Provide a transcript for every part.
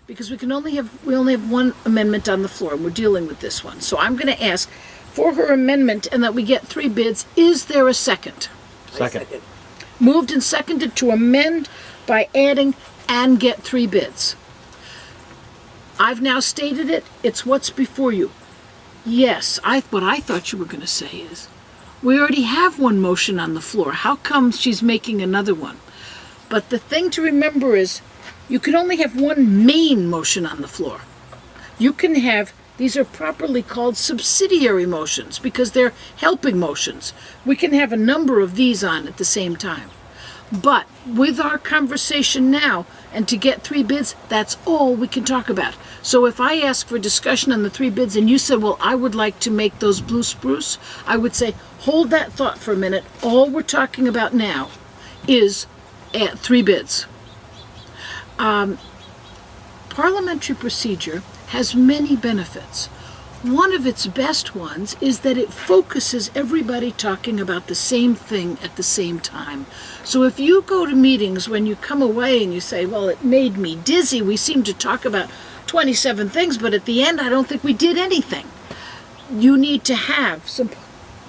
because we only have one amendment on the floor, and we're dealing with this one. So I'm going to ask for her amendment and that we get 3 bids. Is there a second? Second. Moved and seconded to amend by adding and get 3 bids. I've now stated it. It's what's before you. Yes, what I thought you were going to say is, we already have one motion on the floor. How come she's making another one? But the thing to remember is, you can only have one main motion on the floor. You can have, these are properly called subsidiary motions because they're helping motions. We can have a number of these on at the same time. But with our conversation now, and to get 3 bids, that's all we can talk about. So if I ask for discussion on the 3 bids and you said, well, I would like to make those blue spruce, I would say, hold that thought for a minute. All we're talking about now is 3 bids. Parliamentary procedure has many benefits. One of its best ones is that it focuses everybody talking about the same thing at the same time. So if you go to meetings when you come away and you say, well, it made me dizzy, we seem to talk about 27 things, but at the end I don't think we did anything. You need to have some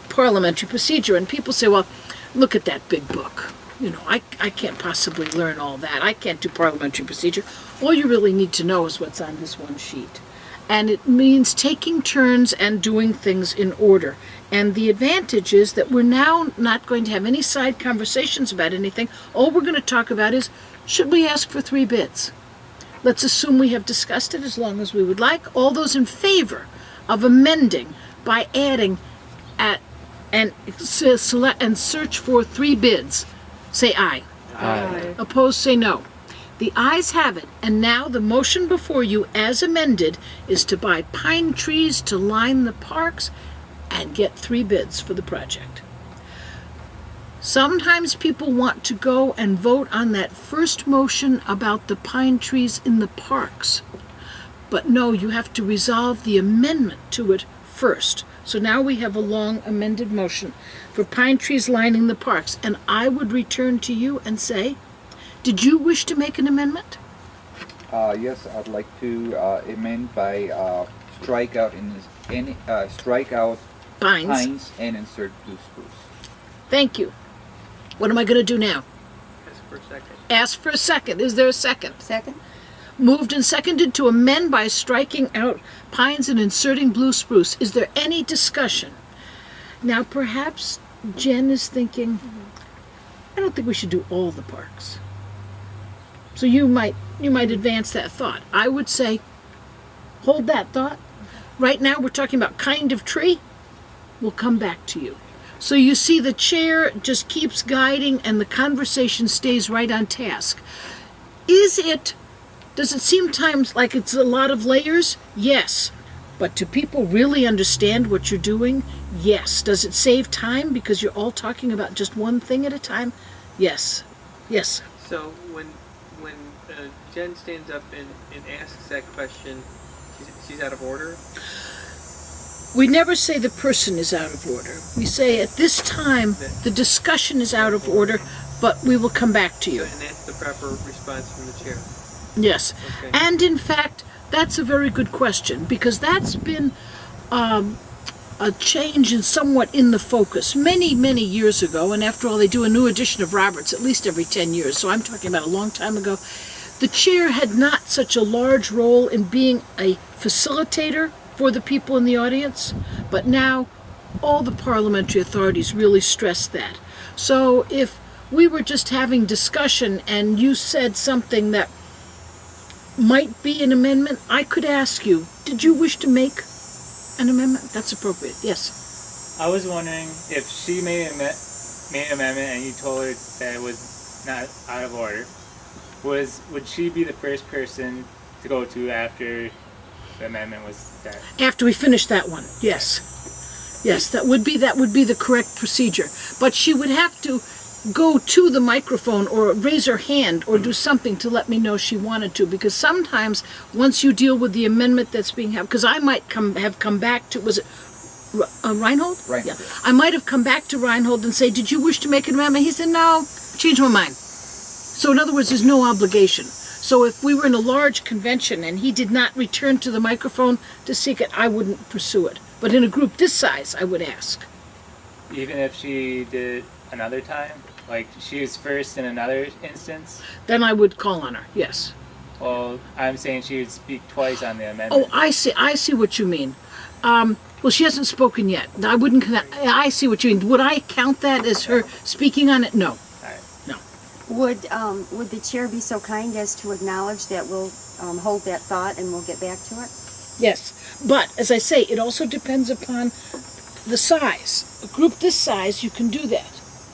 parliamentary procedure. And people say, well, look at that big book. You know, I can't possibly learn all that. I can't do parliamentary procedure. All you really need to know is what's on this one sheet. And it means taking turns and doing things in order. And the advantage is that we're now not going to have any side conversations about anything. All we're going to talk about is, should we ask for 3 bids? Let's assume we have discussed it as long as we would like. All those in favor of amending by adding and search for 3 bids, say aye. Aye. Opposed, say no. The ayes have it, and now the motion before you, as amended, is to buy pine trees to line the parks and get 3 bids for the project. Sometimes people want to go and vote on that first motion about the pine trees in the parks. But no, you have to resolve the amendment to it first. So now we have a long amended motion for pine trees lining the parks. And I would return to you and say, did you wish to make an amendment? Yes, I'd like to amend by strike out pines and insert blue spruce. Thank you. What am I going to do now? Ask for a second. Ask for a second. Is there a second? Second. Moved and seconded to amend by striking out pines and inserting blue spruce. Is there any discussion? Now perhaps Jen is thinking, I don't think we should do all the parks. So you might advance that thought. I would say, hold that thought. Right now we're talking about kind of tree. We'll come back to you. So you see the chair just keeps guiding and the conversation stays right on task. Does it seem times like it's a lot of layers? Yes. But do people really understand what you're doing? Yes. Does it save time because you're all talking about just one thing at a time? Yes. Yes. So when Jen stands up and asks that question, she's out of order? We never say the person is out of order. We say at this time the discussion is out of order, but we will come back to you. And that's the proper response from the chair? Yes. Okay. And in fact, that's a very good question because that's been a change in somewhat in the focus many, many years ago. And after all, they do a new edition of Roberts at least every 10 years. So I'm talking about a long time ago. The chair had not such a large role in being a facilitator for the people in the audience, but now all the parliamentary authorities really stress that. So if we were just having discussion and you said something that might be an amendment, I could ask you, did you wish to make an amendment? That's appropriate. Yes. I was wondering if she made an amendment and you told her that it was not out of order, would she be the first person to go to after the amendment was set? After we finish that one, yes. Yes, that would be the correct procedure. But she would have to go to the microphone or raise her hand or do something to let me know she wanted to, because sometimes once you deal with the amendment that's being had, because I might have come back to, was it Reinhold? Right. Yeah. I might have come back to Reinhold and say, did you wish to make an amendment? He said, no, change my mind. So in other words, there's no obligation. So if we were in a large convention and he did not return to the microphone to seek it, I wouldn't pursue it. But in a group this size, I would ask. Even if she did another time? Like, she was first in another instance? Then I would call on her, yes. Well, I'm saying she would speak twice on the amendment. Oh, I see what you mean. Well, she hasn't spoken yet. I wouldn't, I see what you mean. Would I count that as her speaking on it? No. All right. No. Would the chair be so kind as to acknowledge that we'll hold that thought and we'll get back to it? Yes. But, as I say, it also depends upon the size. A group this size, you can do that.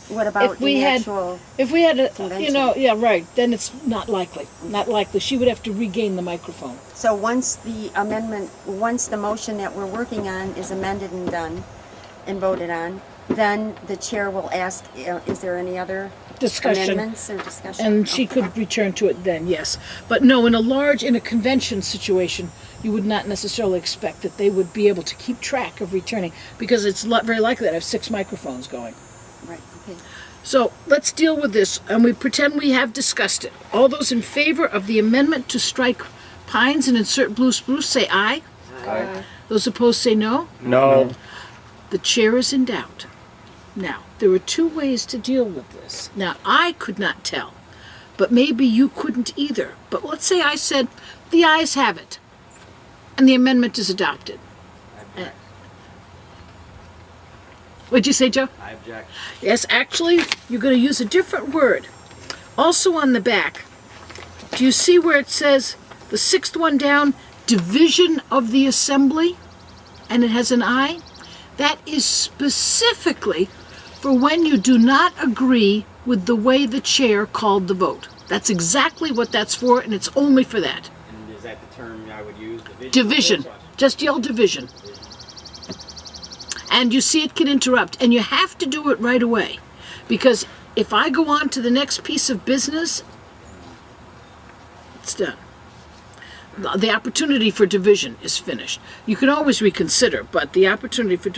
What about the actual If we had a, convention? yeah, right, then it's not likely. Not likely. She would have to regain the microphone. So once the motion that we're working on is amended and done and voted on, then the chair will ask, is there any other Discussion. amendments or discussion? And she could return to it then, yes. But no, in a convention situation, you would not necessarily expect that they would be able to keep track of returning, because it's very likely that I have 6 microphones going. Right, okay. So let's deal with this, and we pretend we have discussed it. All those in favor of the amendment to strike pines and insert blue spruce, say aye. Aye. Those opposed, say no. No. The chair is in doubt. Now, there are 2 ways to deal with this. Now, I could not tell, but maybe you couldn't either. But let's say I said, the ayes have it, and the amendment is adopted. What'd you say, Joe? I object. Yes, actually, you're going to use a different word. Also on the back, do you see where it says, the 6th one down, division of the assembly, and it has an I? That is specifically for when you do not agree with the way the chair called the vote. That's exactly what that's for, and it's only for that. And is that the term I would use? Division. Just yell division. And you see it can interrupt, and you have to do it right away. Because if I go on to the next piece of business, it's done. The opportunity for division is finished. You can always reconsider, but the opportunity for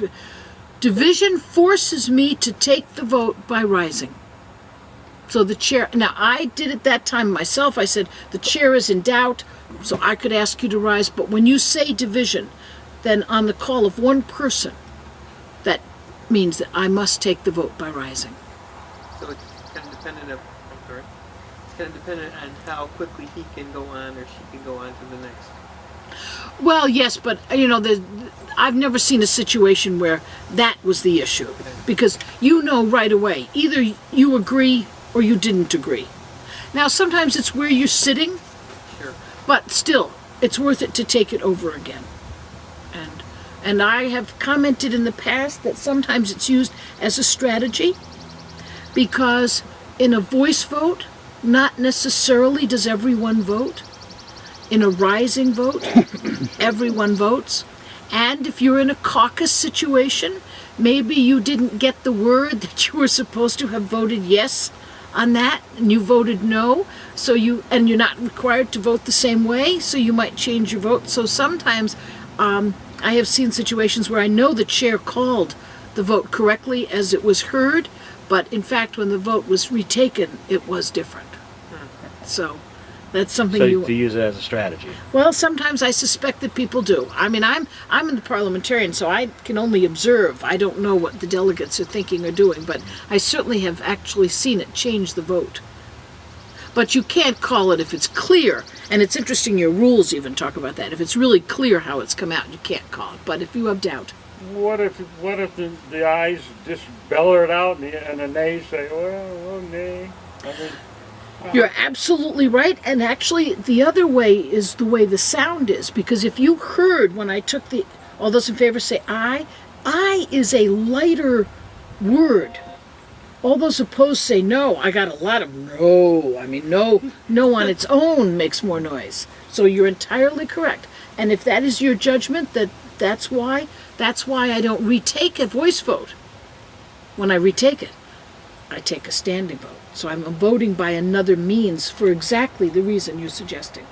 division forces me to take the vote by rising. So the chair, now I did it that time myself. I said, the chair is in doubt, so I could ask you to rise. But when you say division, then on the call of one person, that means that I must take the vote by rising. So it's kind of dependent of, it's kind of dependent on how quickly he can go on or she can go on to the next. Well, yes, but I've never seen a situation where that was the issue, because you know right away, either you agree or you didn't agree. Now, sometimes it's where you're sitting, Sure. but still, it's worth it to take it over again. And I have commented in the past that sometimes it's used as a strategy, because in a voice vote, not necessarily does everyone vote. In a rising vote, everyone votes. And if you're in a caucus situation, maybe you didn't get the word that you were supposed to have voted yes on that, and you voted no, and you're not required to vote the same way, so you might change your vote. So sometimes I have seen situations where I know the chair called the vote correctly as it was heard, but in fact when the vote was retaken, it was different. So that's something So you to use it as a strategy. Well, sometimes I suspect that people do. I mean, I'm in the parliamentarian, so I can only observe. I don't know what the delegates are thinking or doing, but I certainly have actually seen it change the vote. But you can't call it if it's clear, and it's interesting your rules even talk about that. If it's really clear how it's come out, you can't call it. But if you have doubt. What if the ayes just bellow it out and the nays say, well, nay? I mean, You're absolutely right, and actually the other way is the way the sound is, because if you heard when I took all those in favor say aye, aye is a lighter word. All those opposed say no. I got a lot of no. I mean, no on its own makes more noise. So you're entirely correct. And if that is your judgment, that's why I don't retake a voice vote. When I retake it, I take a standing vote. So I'm voting by another means for exactly the reason you're suggesting.